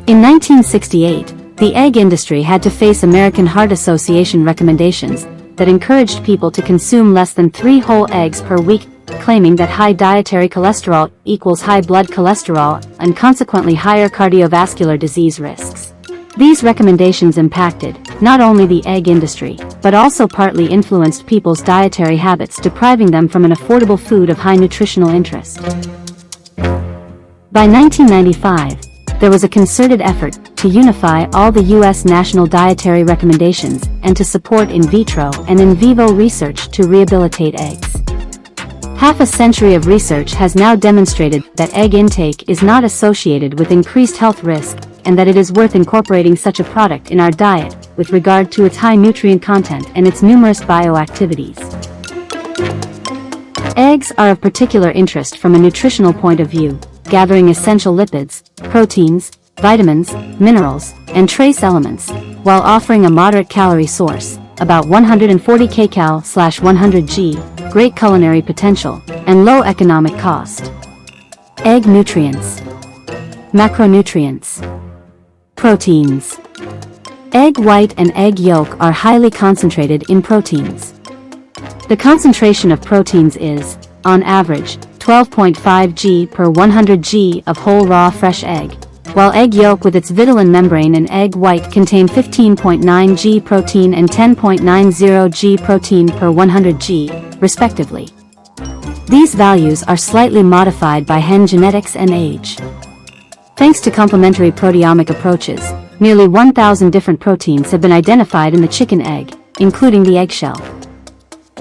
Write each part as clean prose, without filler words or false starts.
In 1968, the egg industry had to face American Heart Association recommendations that encouraged people to consume less than 3 whole eggs per week, claiming that high dietary cholesterol equals high blood cholesterol and consequently higher cardiovascular disease risks. These recommendations impacted not only the egg industry, but also partly influenced people's dietary habits, depriving them from an affordable food of high nutritional interest. By 1995, there was a concerted effort to unify all the U.S. national dietary recommendations and to support in vitro and in vivo research to rehabilitate eggs. Half a century of research has now demonstrated that egg intake is not associated with increased health risk and that it is worth incorporating such a product in our diet with regard to its high nutrient content and its numerous bioactivities. Eggs are of particular interest from a nutritional point of view, gathering essential lipids, proteins, vitamins, minerals, and trace elements, while offering a moderate calorie source, about 140 kcal/100 g, great culinary potential, and low economic cost. Egg nutrients. Macronutrients. Proteins. Egg white and egg yolk are highly concentrated in proteins. The concentration of proteins is, on average, 12.5 g per 100 g of whole raw fresh egg, while egg yolk with its vitelline membrane and egg white contain 15.9 g protein and 10.90 g protein per 100 g, respectively. These values are slightly modified by hen genetics and age. Thanks to complementary proteomic approaches, nearly 1,000 different proteins have been identified in the chicken egg, including the eggshell.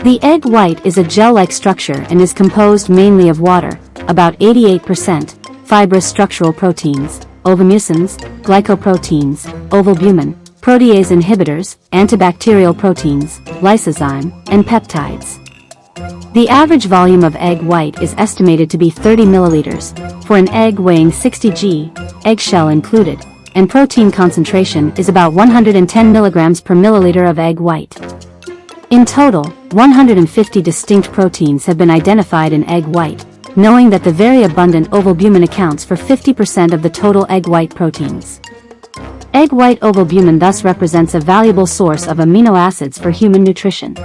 The egg white is a gel-like structure and is composed mainly of water, about 88%, fibrous structural proteins, ovomucins, glycoproteins, ovalbumin, protease inhibitors, antibacterial proteins, lysozyme, and peptides. The average volume of egg white is estimated to be 30 milliliters, for an egg weighing 60 g, eggshell included, and protein concentration is about 110 milligrams per milliliter of egg white. In total, 150 distinct proteins have been identified in egg white, knowing that the very abundant ovalbumin accounts for 50% of the total egg white proteins. Egg white ovalbumin thus represents a valuable source of amino acids for human nutrition.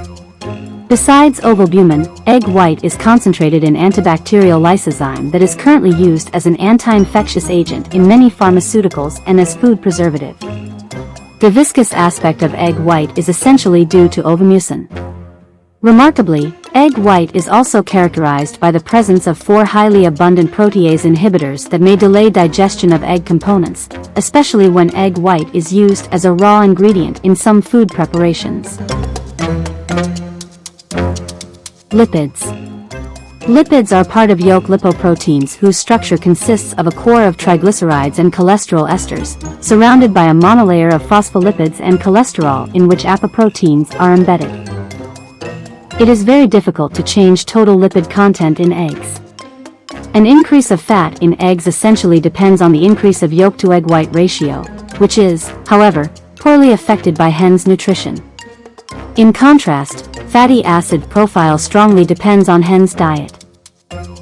Besides ovalbumin, egg white is concentrated in antibacterial lysozyme that is currently used as an anti-infectious agent in many pharmaceuticals and as food preservative. The viscous aspect of egg white is essentially due to ovomucin. Remarkably, egg white is also characterized by the presence of 4 highly abundant protease inhibitors that may delay digestion of egg components, especially when egg white is used as a raw ingredient in some food preparations. Lipids. Lipids are part of yolk lipoproteins whose structure consists of a core of triglycerides and cholesterol esters, surrounded by a monolayer of phospholipids and cholesterol in which apoproteins are embedded. It is very difficult to change total lipid content in eggs. An increase of fat in eggs essentially depends on the increase of yolk to egg white ratio, which is, however, poorly affected by hen's nutrition. In contrast, fatty acid profile strongly depends on hen's diet.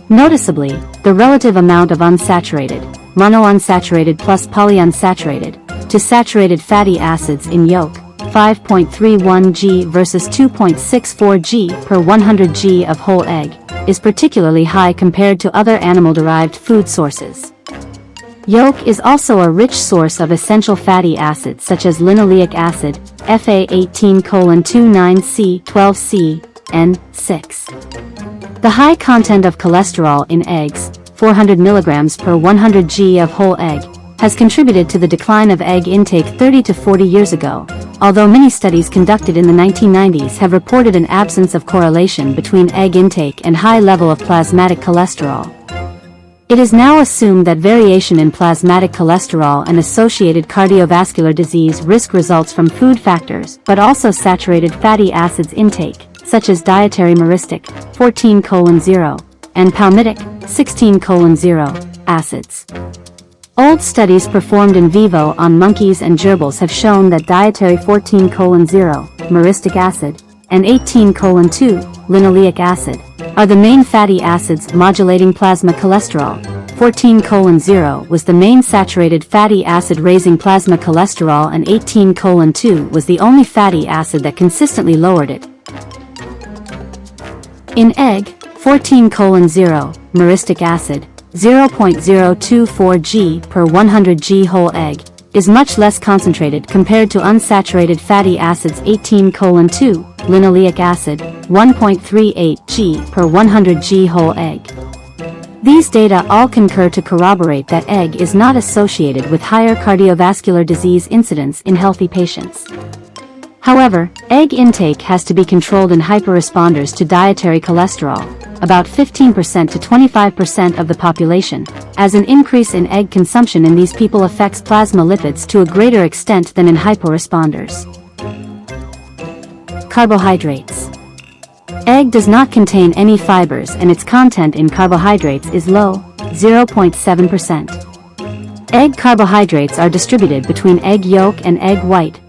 Noticeably, the relative amount of unsaturated, monounsaturated plus polyunsaturated, to saturated fatty acids in yolk, 5.31 g versus 2.64 g per 100 g of whole egg, is particularly high compared to other animal-derived food sources. Yolk is also a rich source of essential fatty acids such as linoleic acid, Fa18:29C, 12C, and 6. The high content of cholesterol in eggs, 400 mg per 100 g of whole egg, has contributed to the decline of egg intake 30 to 40 years ago, although many studies conducted in the 1990s have reported an absence of correlation between egg intake and high level of plasmatic cholesterol. It is now assumed that variation in plasmatic cholesterol and associated cardiovascular disease risk results from food factors but also saturated fatty acids intake, such as dietary myristic, 14:0, and palmitic, 16:0, acids. Old studies performed in vivo on monkeys and gerbils have shown that dietary 14:0, myristic acid, and 18:2, linoleic acid, are the main fatty acids modulating plasma cholesterol, 14:0 was the main saturated fatty acid raising plasma cholesterol, and 18:2 was the only fatty acid that consistently lowered it. In egg, 14:0, myristic acid, 0.024 g per 100 g whole egg, is much less concentrated compared to unsaturated fatty acids 18:2, linoleic acid, 1.38 g per 100 g whole egg. These data all concur to corroborate that egg is not associated with higher cardiovascular disease incidence in healthy patients. However, egg intake has to be controlled in hyperresponders to dietary cholesterol, about 15% to 25% of the population, as an increase in egg consumption in these people affects plasma lipids to a greater extent than in hyporesponders. Carbohydrates. Egg does not contain any fibers, and its content in carbohydrates is low, 0.7%. Egg carbohydrates are distributed between egg yolk and egg white.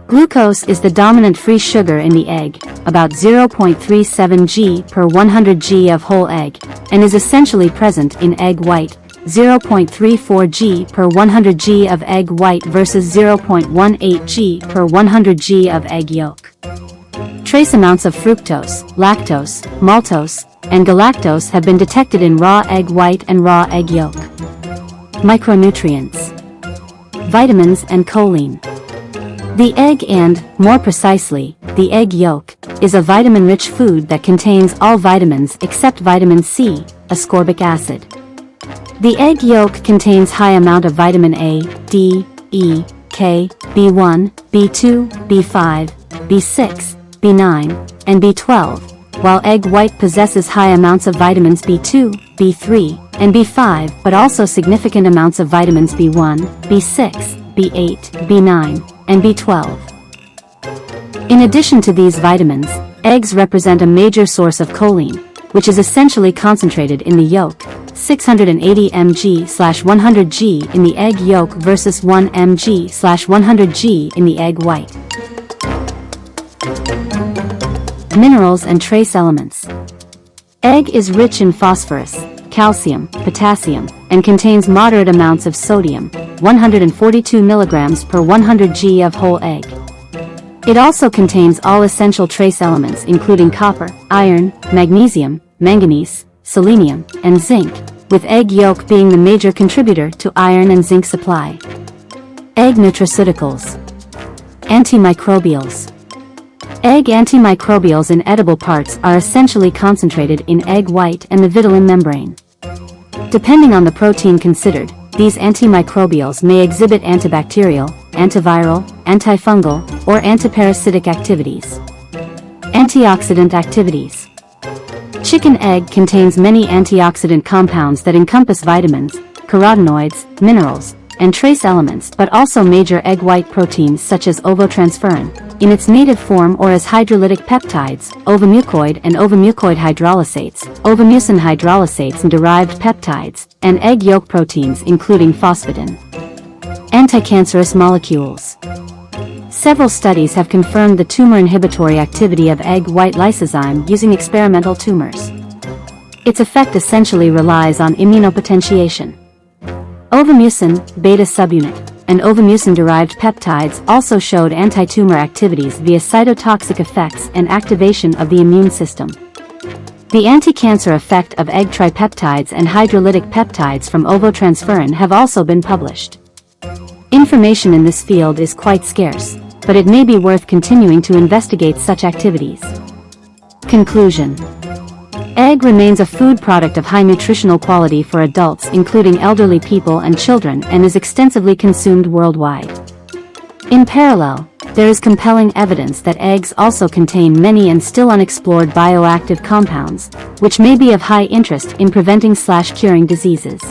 Glucose is the dominant free sugar in the egg, about 0.37 g per 100 g of whole egg, and is essentially present in egg white, 0.34 g per 100 g of egg white versus 0.18 g per 100 g of egg yolk. Trace amounts of fructose, lactose, maltose, and galactose have been detected in raw egg white and raw egg yolk. Micronutrients. Vitamins and choline. The egg, and, more precisely, the egg yolk, is a vitamin-rich food that contains all vitamins except vitamin C, ascorbic acid. The egg yolk contains high amount of vitamin A, D, E, K, B1, B2, B5, B6, B9, and B12, while egg white possesses high amounts of vitamins B2, B3, and B5, but also significant amounts of vitamins B1, B6, B8, B9, and B12. In addition to these vitamins, eggs represent a major source of choline, which is essentially concentrated in the yolk, 680 mg/100 g in the egg yolk versus 1 mg/100 g in the egg white. Minerals and trace elements. Egg is rich in phosphorus, calcium, potassium, and contains moderate amounts of sodium, 142 mg per 100 g of whole egg. It also contains all essential trace elements including copper, iron, magnesium, manganese, selenium, and zinc, with egg yolk being the major contributor to iron and zinc supply. Egg nutraceuticals. Antimicrobials. Egg antimicrobials in edible parts are essentially concentrated in egg white and the vitelline membrane. Depending on the protein considered, these antimicrobials may exhibit antibacterial, antiviral, antifungal, or antiparasitic activities. Antioxidant activities. Chicken egg contains many antioxidant compounds that encompass vitamins, carotenoids, minerals, and trace elements, but also major egg white proteins such as ovotransferrin, in its native form or as hydrolytic peptides, ovomucoid and ovomucoid hydrolysates, ovomucin hydrolysates and derived peptides, and egg yolk proteins including phosphatin. Anticancerous molecules. Several studies have confirmed the tumor inhibitory activity of egg white lysozyme using experimental tumors. Its effect essentially relies on immunopotentiation. Ovomucin, beta subunit, and ovomucin-derived peptides also showed anti-tumor activities via cytotoxic effects and activation of the immune system. The anti-cancer effect of egg tripeptides and hydrolytic peptides from ovotransferrin have also been published. Information in this field is quite scarce, but it may be worth continuing to investigate such activities. Conclusion. Egg remains a food product of high nutritional quality for adults including elderly people and children and is extensively consumed worldwide. In parallel, there is compelling evidence that eggs also contain many and still unexplored bioactive compounds, which may be of high interest in preventing/curing diseases.